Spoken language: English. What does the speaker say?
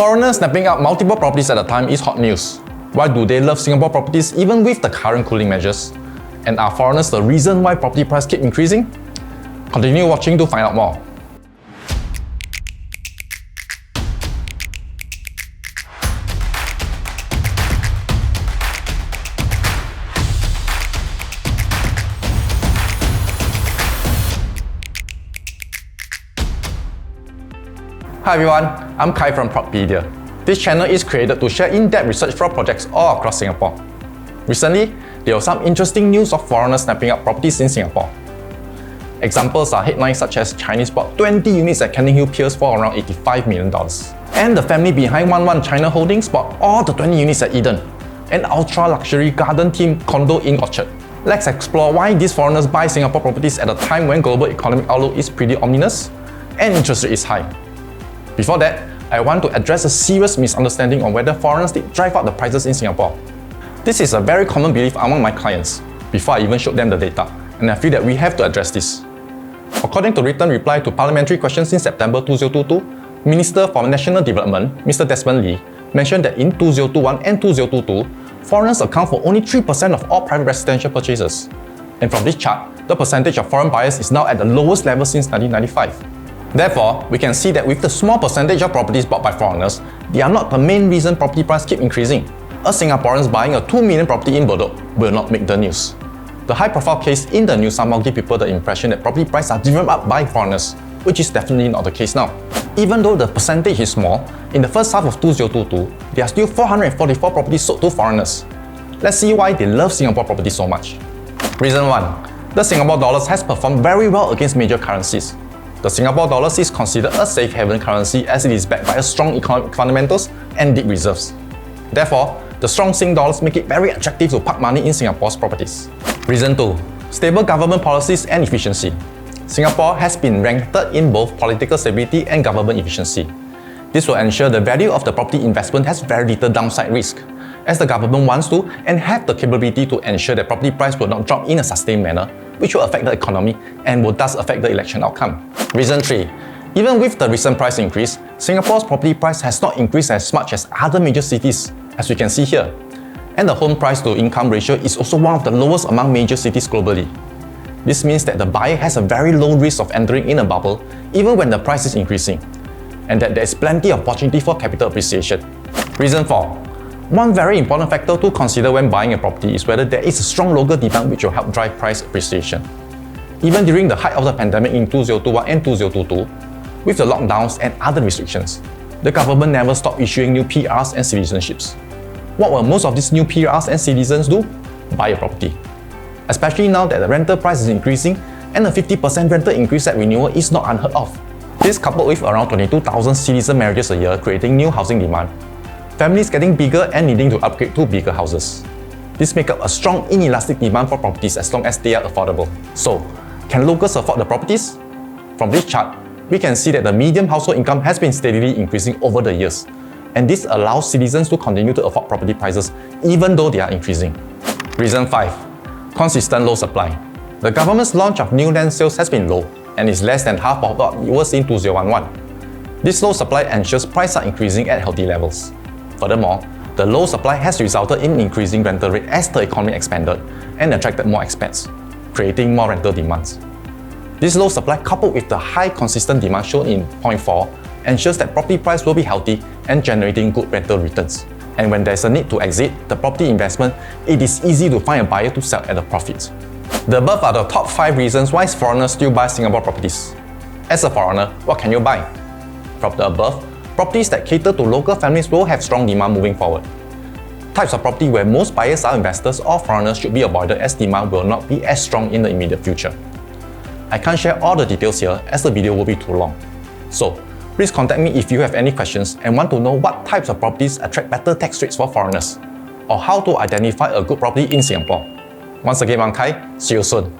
Foreigners snapping up multiple properties at a time is hot news. Why do they love Singapore properties even with the current cooling measures? And are foreigners the reason why property prices keep increasing? Continue watching to find out more. Hi everyone, I'm Khai from Propedia. This channel is created to share in-depth research for projects all across Singapore. Recently, there was some interesting news of foreigners snapping up properties in Singapore. Examples are headlines such as Chinese bought 20 units at Canning Hill Piers for around $85 million. And the family behind 11 China Holdings bought all the 20 units at Eden, an ultra-luxury garden-themed condo in Orchard. Let's explore why these foreigners buy Singapore properties at a time when global economic outlook is pretty ominous and interest rate is high. Before that, I want to address a serious misunderstanding on whether foreigners did drive up the prices in Singapore. This is a very common belief among my clients, before I even showed them the data, and I feel that we have to address this. According to written reply to parliamentary questions in September 2022, Minister for National Development, Mr. Desmond Lee, mentioned that in 2021 and 2022, foreigners account for only 3% of all private residential purchases. And from this chart, the percentage of foreign buyers is now at the lowest level since 1995. Therefore, we can see that with the small percentage of properties bought by foreigners, they are not the main reason property prices keep increasing. A Singaporeans buying a 2 million property in Bedok will not make the news. The high-profile case in the news somehow give people the impression that property prices are driven up by foreigners, which is definitely not the case now. Even though the percentage is small, in the first half of 2022, there are still 444 properties sold to foreigners. Let's see why they love Singapore property so much. Reason 1. The Singapore dollar has performed very well against major currencies. The Singapore dollar is considered a safe haven currency as it is backed by a strong economic fundamentals and deep reserves. Therefore, the strong Sing dollars make it very attractive to park money in Singapore's properties. Reason 2. Stable government policies and efficiency. Singapore has been ranked third in both political stability and government efficiency. This will ensure the value of the property investment has very little downside risk, as the government wants to and have the capability to ensure that property price will not drop in a sustained manner, which will affect the economy and will thus affect the election outcome. Reason 3. Even with the recent price increase, Singapore's property price has not increased as much as other major cities, as we can see here. And the home price to income ratio is also one of the lowest among major cities globally. This means that the buyer has a very low risk of entering in a bubble even when the price is increasing, and that there is plenty of opportunity for capital appreciation. Reason 4. One very important factor to consider when buying a property is whether there is a strong local demand which will help drive price appreciation. Even during the height of the pandemic in 2021 and 2022, with the lockdowns and other restrictions, the government never stopped issuing new PRs and citizenships. What will most of these new PRs and citizens do? Buy a property. Especially now that the rental price is increasing and a 50% rental increase at renewal is not unheard of. This coupled with around 22,000 citizen marriages a year creating new housing demand, families getting bigger and needing to upgrade to bigger houses. This makes up a strong inelastic demand for properties as long as they are affordable. So, can locals afford the properties? From this chart, we can see that the median household income has been steadily increasing over the years, and this allows citizens to continue to afford property prices even though they are increasing. Reason 5. Consistent low supply. The government's launch of new land sales has been low and is less than half of what it was in 2011. This low supply ensures prices are increasing at healthy levels. Furthermore, the low supply has resulted in increasing rental rate as the economy expanded and attracted more expats, creating more rental demands. This low supply coupled with the high consistent demand shown in point 4 ensures that property price will be healthy and generating good rental returns. And when there's a need to exit the property investment, it is easy to find a buyer to sell at a profit. The above are the top 5 reasons why foreigners still buy Singapore properties. As a foreigner, what can you buy? From the above, properties that cater to local families will have strong demand moving forward. Types of property where most buyers are investors or foreigners should be avoided as demand will not be as strong in the immediate future. I can't share all the details here as the video will be too long. So, please contact me if you have any questions and want to know what types of properties attract better tax rates for foreigners, or how to identify a good property in Singapore. Once again, I'm Khai. See you soon.